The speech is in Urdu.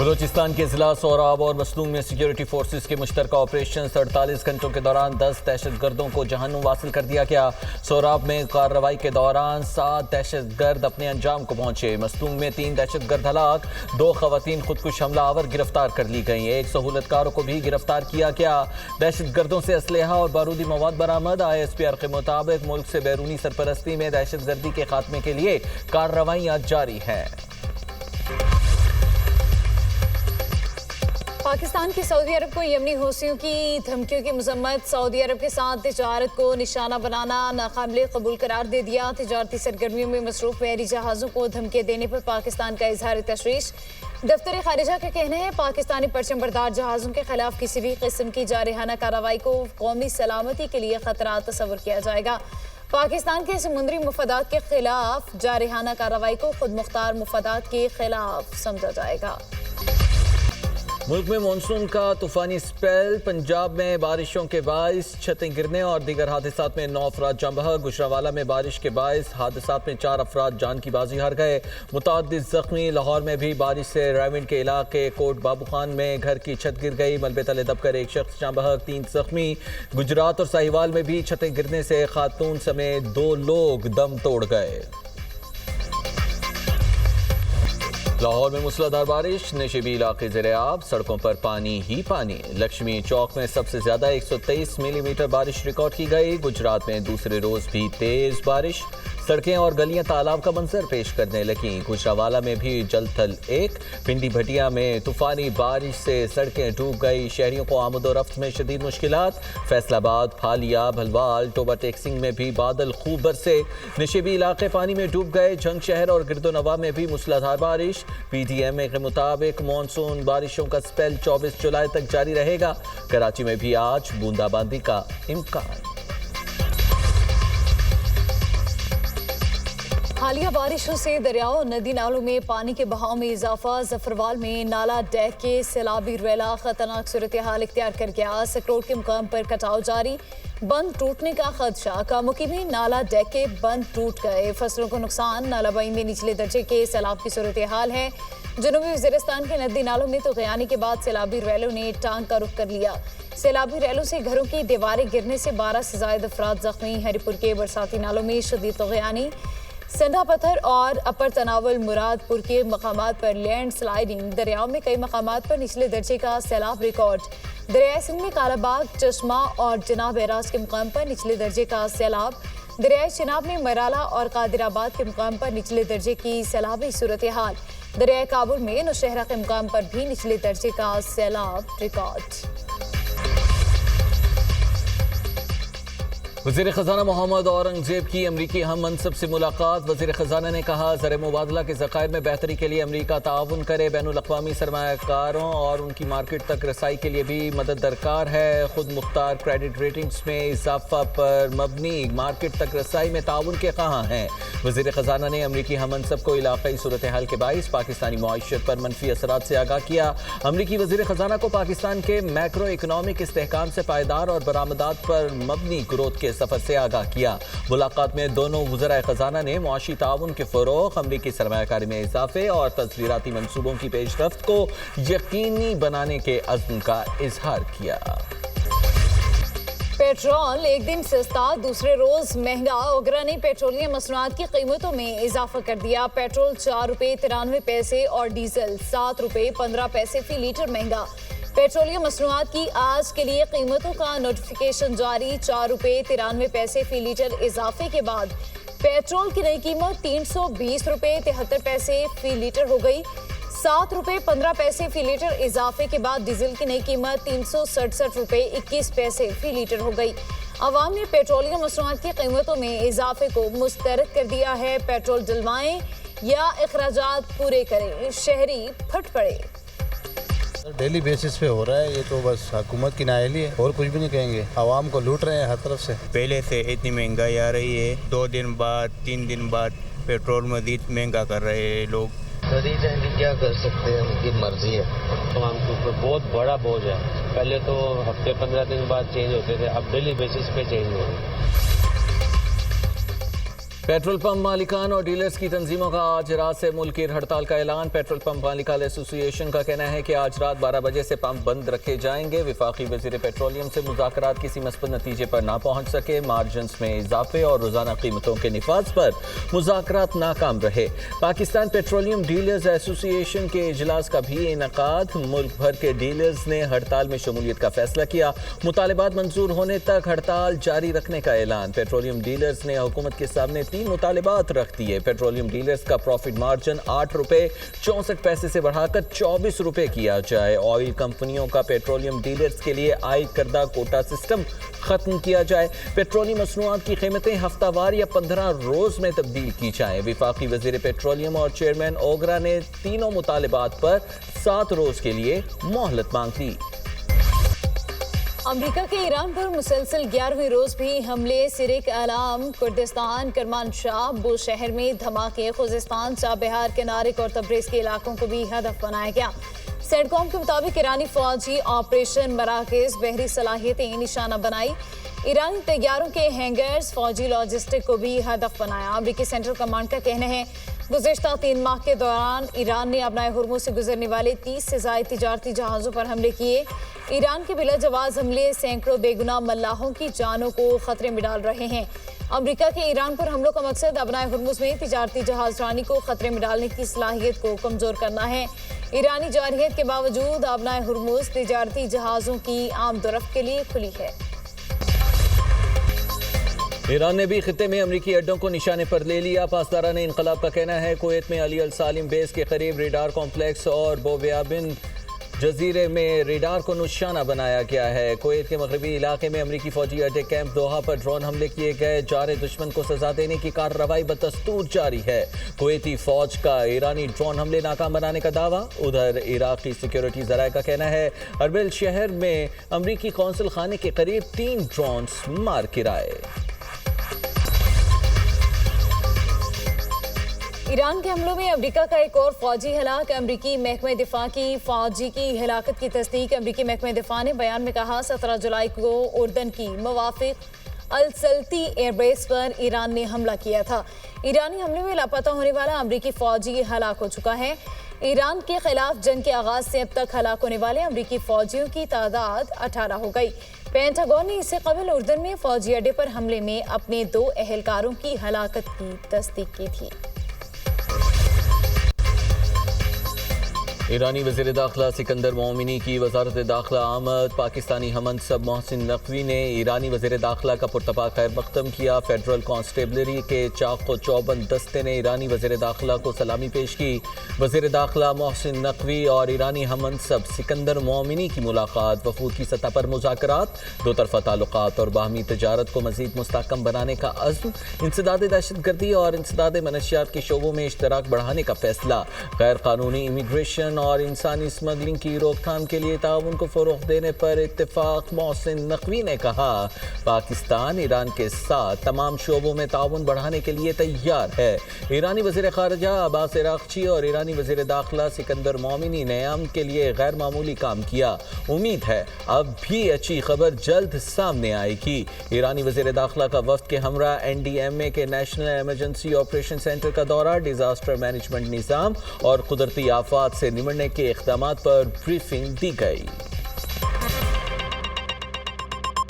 بلوچستان کے ضلع سوراب اور مصدوم میں سیکیورٹی فورسز کے مشترکہ آپریشن 48 گھنٹوں کے دوران 10 دہشت گردوں کو جہنم واصل کر دیا گیا۔ سوراب میں کارروائی کے دوران 7 دہشت گرد اپنے انجام کو پہنچے۔ مصدوم میں 3 دہشت گرد ہلاک، 2 خواتین خودکش حملہ آور گرفتار کر لی گئیں، 1 سہولت کاروں کو بھی گرفتار کیا گیا۔ دہشت گردوں سے اسلحہ اور بارودی مواد برآمد۔ ISPR کے مطابق ملک سے بیرونی سرپرستی میں دہشت گردی کے خاتمے کے لیے کارروائیاں جاری ہیں۔ پاکستان کی سعودی عرب کو یمنی حوثیوں کی دھمکیوں کی مذمت۔ سعودی عرب کے ساتھ تجارت کو نشانہ بنانا ناقابل قبول قرار دے دیا۔ تجارتی سرگرمیوں میں مصروف بحری جہازوں کو دھمکیاں دینے پر پاکستان کا اظہار تشویش۔ دفتر خارجہ کا کہنا ہے پاکستانی پرچم بردار جہازوں کے خلاف کسی بھی قسم کی جارحانہ کارروائی کو قومی سلامتی کے لیے خطرہ تصور کیا جائے گا۔ پاکستان کے سمندری مفادات کے خلاف جارحانہ کارروائی کو خود مختار مفادات کے خلاف سمجھا جائے گا۔ ملک میں مانسون کا طوفانی سپیل۔ پنجاب میں بارشوں کے باعث چھتیں گرنے اور دیگر حادثات میں 9 افراد جاں بحق۔ گجرانوالہ میں بارش کے باعث حادثات میں 4 افراد جان کی بازی ہار گئے، متعدد زخمی۔ لاہور میں بھی بارش سے ریونڈ کے علاقے کوٹ بابو خان میں گھر کی چھت گر گئی، ملبے تلے دب کر 1 شخص جاں بحق، 3 زخمی۔ گجرات اور ساہیوال میں بھی چھتیں گرنے سے خاتون سمیت 2 لوگ دم توڑ گئے۔ لاہور میں موسلادھار بارش، نشیبی علاقے زیر آب، سڑکوں پر پانی ہی پانی۔ لکشمی چوک میں سب سے زیادہ 123 ملی میٹر بارش ریکارڈ کی گئی۔ گجرات میں دوسرے روز بھی تیز بارش، سڑکیں اور گلیاں تالاب کا منظر پیش کرنے لگیں۔ گجرانوالہ میں بھی جل تھل 1۔ پنڈی بھٹیا میں طوفانی بارش سے سڑکیں ڈوب گئی، شہریوں کو آمد و رفت میں شدید مشکلات۔ فیصل آباد، پھالیا، بھلوال، ٹوبہ ٹیکسنگ میں بھی بادل خوب برسے، نشیبی علاقے پانی میں ڈوب گئے۔ جھنگ شہر اور گرد و نواح میں بھی موسلادھار بارش۔ PDMA کے مطابق مانسون بارشوں کا سپیل 24 جولائی تک جاری رہے گا۔ کراچی میں بھی آج بوندا باندی کا امکان۔ حالیہ بارشوں سے دریاؤں اور ندی نالوں میں پانی کے بہاؤ میں اضافہ۔ ظفروال میں نالا ڈیک کے سیلابی ریلا خطرناک صورتحال اختیار کر گیا۔ سکروڑ کے مقام پر کٹاؤ جاری، بند ٹوٹنے کا خدشہ۔ کاموکی میں نالا ڈیک کے بند ٹوٹ گئے، فصلوں کو نقصان۔ نالا بائی میں نچلے درجے کے سیلاب کی صورتحال ہے۔ جنوبی وزیرستان کے ندی نالوں میں طغیانی کے بعد سیلابی ریلوں نے ٹانگ کا رخ کر لیا۔ سیلابی ریلوں سے گھروں کی دیواریں گرنے سے 12 سے زائد افراد زخمی۔ ہری پور کے برساتی نالوں میں شدید طغیانی۔ سندھا پتھر اور اپر تناول مراد پور کے مقامات پر لینڈ سلائیڈنگ۔ دریاؤں میں کئی مقامات پر نچلے درجے کا سیلاب ریکارڈ۔ دریائے سندھ میں کالا باغ، چشمہ اور جناب ایراز کے مقام پر نچلے درجے کا سیلاب۔ دریائے چناب میں مرالا اور قادر آباد کے مقام پر نچلے درجے کی سیلابی صورتحال۔ دریائے کابل میں نوشہرہ کے مقام پر بھی نچلے درجے کا سیلاب ریکارڈ۔ وزیر خزانہ محمد اورنگزیب کی امریکی ہم منصب سے ملاقات۔ وزیر خزانہ نے کہا زر مبادلہ کے ذخائر میں بہتری کے لیے امریکہ تعاون کرے، بین الاقوامی سرمایہ کاروں اور ان کی مارکیٹ تک رسائی کے لیے بھی مدد درکار ہے۔ خود مختار کریڈٹ ریٹنگز میں اضافہ پر مبنی مارکیٹ تک رسائی میں تعاون کے خواہاں ہیں۔ وزیر خزانہ نے امریکی ہم منصب کو علاقائی صورتحال کے باعث پاکستانی معیشت پر منفی اثرات سے آگاہ کیا۔ امریکی وزیر خزانہ کو پاکستان کے میکرو اکنامک استحکام سے پائیدار اور برآمدات پر مبنی گروتھ کے سفر سے آگاہ کیا۔ ملاقات میں دونوں وزرائے خزانہ نے معاشی تعاون کے فروغ، امریکی سرمایہ کاری میں اضافے اور تصویراتی منصوبوں کی پیش رفت کو یقینی بنانے کے عزم کا اظہار کیا۔ پیٹرول ایک دن سستا دوسرے روز مہنگا، اوگرا نے پیٹرولیم مصنوعات کی قیمتوں میں اضافہ کر دیا۔ پیٹرول 4 روپے 93 پیسے اور ڈیزل 7 روپے 15 پیسے فی لیٹر مہنگا۔ پیٹرولیم مصنوعات کی آج کے لیے قیمتوں کا نوٹیفیکیشن جاری۔ 4 روپے 93 پیسے فی لیٹر اضافے کے بعد پیٹرول کی نئی قیمت 320 روپے 73 پیسے فی لیٹر ہو گئی۔ 7 روپے 15 پیسے فی لیٹر اضافے کے بعد ڈیزل کی نئی قیمت 367 روپے 21 پیسے فی لیٹر ہو گئی۔ عوام نے پیٹرولیم مصنوعات کی قیمتوں میں اضافے کو مسترد کر دیا ہے۔ پیٹرول ڈلوائیں یا اخراجات پورے کریں، شہری پھٹ پڑے۔ ڈیلی بیسس پہ ہو رہا ہے، یہ تو بس حکومت کی نااہلی ہے، اور کچھ بھی نہیں کہیں گے۔ عوام کو لوٹ رہے ہیں ہر طرف سے۔ پہلے سے اتنی مہنگائی آ رہی ہے، 2 دن بعد 3 دن بعد پیٹرول مزید مہنگا کر رہے ہیں لوگ۔ خریدیں گے، کیا کر سکتے ہیں، ان کی مرضی ہے۔ عوام کے اوپر بہت بڑا بوجھ ہے۔ پہلے تو ہفتے 15 دن بعد چینج ہوتے تھے، اب ڈیلی بیسس پہ چینج ہو رہے ہیں۔ پیٹرول پمپ مالکان اور ڈیلرز کی تنظیموں کا آج رات سے ملکی ہڑتال کا اعلان۔ پیٹرول پمپ مالکان ایسوسی ایشن کا کہنا ہے کہ آج رات 12 بجے سے پمپ بند رکھے جائیں گے۔ وفاقی وزیر پیٹرولیم سے مذاکرات کسی مثبت نتیجے پر نہ پہنچ سکے، مارجنز میں اضافے اور روزانہ قیمتوں کے نفاذ پر مذاکرات ناکام رہے۔ پاکستان پیٹرولیم ڈیلرز ایسوسی ایشن کے اجلاس کا بھی انعقاد۔ ملک بھر کے ڈیلرز نے ہڑتال میں شمولیت کا فیصلہ کیا۔ مطالبات منظور ہونے تک ہڑتال جاری رکھنے کا اعلان۔ پیٹرولیم ڈیلرز نے حکومت کے سامنے 3 مطالبات رکھ دیے۔ پیٹرولیم ڈیلرز کا پروفٹ مارجن 8 روپے 64 پیسے سے بڑھا کر 24 روپے کیا جائے۔ آئل کمپنیوں کا پیٹرولیم ڈیلرز کے لیے عائد کردہ کوٹا سسٹم ختم کیا جائے۔ پیٹرولیم مصنوعات کی قیمتیں ہفتہ وار یا 15 روز میں تبدیل کی جائیں۔ وفاقی وزیر پیٹرولیم اور چیئرمین اوگرا نے تینوں مطالبات پر 7 روز کے لیے مہلت مانگ لی۔ امریکہ کے ایران پر مسلسل 11ویں روز بھی حملے۔ سرک علام کردستان کرمان شاہ بو شہر میں دھماکے۔ خوزستان چابہار کنارک اور تبریز کے علاقوں کو بھی ہدف بنایا گیا۔ سینٹ کام کے مطابق ایرانی فوجی آپریشن مراکز بحری صلاحیتیں نشانہ بنائی۔ ایرانی طیاروں کے ہینگرز فوجی لاجسٹک کو بھی ہدف بنایا۔ امریکی سینٹرل کمانڈ کا کہنا ہے گزشتہ 3 ماہ کے دوران ایران نے ابنائے ہرمز سے گزرنے والے 30 سے زائد تجارتی جہازوں پر حملے کیے۔ ایران کے بلا جواز حملے سینکڑوں بے گناہ ملاحوں کی جانوں کو خطرے میں ڈال رہے ہیں۔ امریکہ کے ایران پر حملوں کا مقصد ابنائے ہرمز میں تجارتی جہاز رانی کو خطرے میں ڈالنے کی صلاحیت کو کمزور کرنا ہے۔ ایرانی جارحیت کے باوجود ابنائے ہرمز تجارتی جہازوں کی آمد و رفت کے لیے کھلی ہے۔ ایران نے بھی خطے میں امریکی اڈوں کو نشانے پر لے لیا۔ پاسداران انقلاب کا کہنا ہے کویت میں علی السالم بیس کے قریب ریڈار کمپلیکس اور بویابن جزیرے میں ریڈار کو نشانہ بنایا گیا ہے۔ کویت کے مغربی علاقے میں امریکی فوجی اڈے کیمپ دوحہ پر ڈرون حملے کیے گئے۔ جار دشمن کو سزا دینے کی کارروائی بدستور جاری ہے۔ کویتی فوج کا ایرانی ڈرون حملے ناکام بنانے کا دعویٰ۔ ادھر عراقی سیکیورٹی ذرائع کا کہنا ہے اربل شہر میں امریکی قونصل خانے کے قریب 3 ڈرونز مار گرائے۔ ایران کے حملوں میں امریکہ کا ایک اور فوجی ہلاک۔ امریکی محکمہ دفاع کی فوجی کی ہلاکت کی تصدیق۔ امریکی محکمہ دفاع نے بیان میں کہا 17 جولائی کو اردن کی موافق السلطی ایئر بیس پر ایران نے حملہ کیا تھا۔ ایرانی حملے میں لاپتہ ہونے والا امریکی فوجی ہلاک ہو چکا ہے۔ ایران کے خلاف جنگ کے آغاز سے اب تک ہلاک ہونے والے امریکی فوجیوں کی تعداد 18 ہو گئی۔ پینٹاگون نے اس سے قبل اردن میں فوجی اڈے پر حملے میں اپنے 2 اہلکاروں کی ہلاکت کی تصدیق کی تھی۔ ایرانی وزیر داخلہ سکندر مومنی کی وزارت داخلہ آمد۔ پاکستانی ہم منصب محسن نقوی نے ایرانی وزیر داخلہ کا پرتپاک خیر مقدم کیا۔ فیڈرل کانسٹیبلری کے چاق و چوبند دستے نے ایرانی وزیر داخلہ کو سلامی پیش کی۔ وزیر داخلہ محسن نقوی اور ایرانی ہم منصب سکندر مومنی کی ملاقات۔ وفود کی سطح پر مذاکرات، 2 طرفہ تعلقات اور باہمی تجارت کو مزید مستحکم بنانے کا عزم۔ انسداد دہشت گردی اور انسداد منشیات کے شعبوں میں اشتراک بڑھانے کا فیصلہ۔ غیر قانونی امیگریشن اور انسانی اسمگلنگ کی روک تھام کے لیے تعاون کو فروغ دینے پر اتفاق۔ محسن نقوی نے کہا پاکستان ایران کے ساتھ تمام شعبوں میں تعاون بڑھانے کے لیے تیار ہے۔ ایرانی وزیر خارجہ عباس عراقچی اور ایرانی وزیر داخلہ سکندر مومنی نے امن کے لیے غیر معمولی کام کیا۔ امید ہے اب بھی اچھی خبر جلد سامنے آئے گی۔ ایرانی وزیر داخلہ کا وفد کے ہمراہ NDMA کے نیشنل ایمرجنسی آپریشن سینٹر کا دورہ۔ ڈیزاسٹر مینجمنٹ نظام اور قدرتی آفات سے نمٹنے کے اقدامات پر بریفنگ دی گئی۔